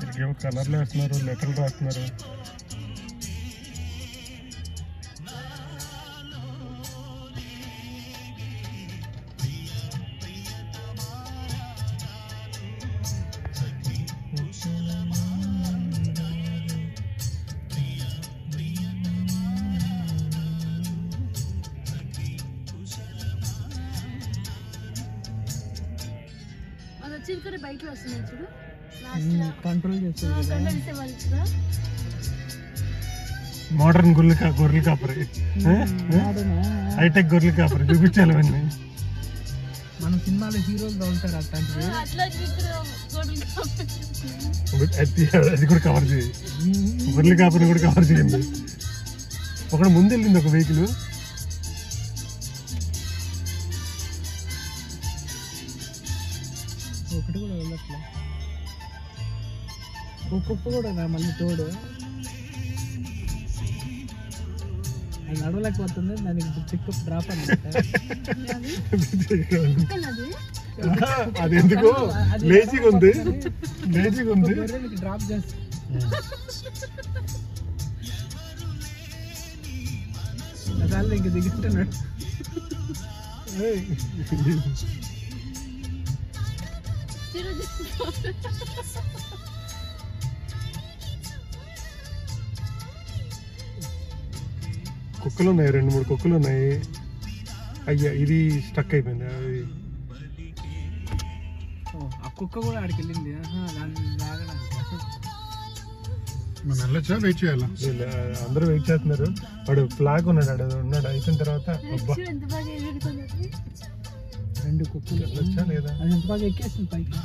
ఇక్కడేమో కలర్లు వేస్తున్నారు, లెటర్లు రాస్తున్నారు. కంట్రోల్ మోడర్న్ గొర్రెలు కాపరి, హైటెక్ గొర్రెలు కాపరి చూపించాలి అవన్నీ. మన సినిమాలో హీరోలు తోలుతారు అట్లాంటివి. అది కూడా కవర్ చేయి, గొర్రెలు కాపరిని కూడా కవర్ చేయండి. ఒకటి ముందు వెళ్ళింది ఒక వెహికల్, ఒకటి కూడా వెళ్ళట్లే. కుక్క కూడా మళ్ళీ తోడు అది నడవలేకపోతుంది. దానికి పికప్ డ్రాప్ అన్నమాట. అది ఎందుకు లేజీగా ఉంది, లేజీగా ఉంది. డ్రాప్ చేస్తా అదాలు ఇంక దిగుతున్నాడు. కుక్కలు ఉన్నాయి, 2-3 కుక్కలు ఉన్నాయి. అయ్యా ఇది స్టక్ అయిపోయింది. అది ఆ కుక్క కూడా ఆడికి వెళ్ళింది. మనం వెళ్ళొచ్చా, వెయిట్ చేయాలా? అందరూ వెయిట్ చేస్తున్నారు. వాడు ఫ్లాగ్ ఉన్నాడు, ఉన్నాడు. అయిపోయిన తర్వాత 2 కుక్కలు వెళ్ళొచ్చా లేదా? అది ఎంత బాగా ఎక్కేస్తుంది పైకి.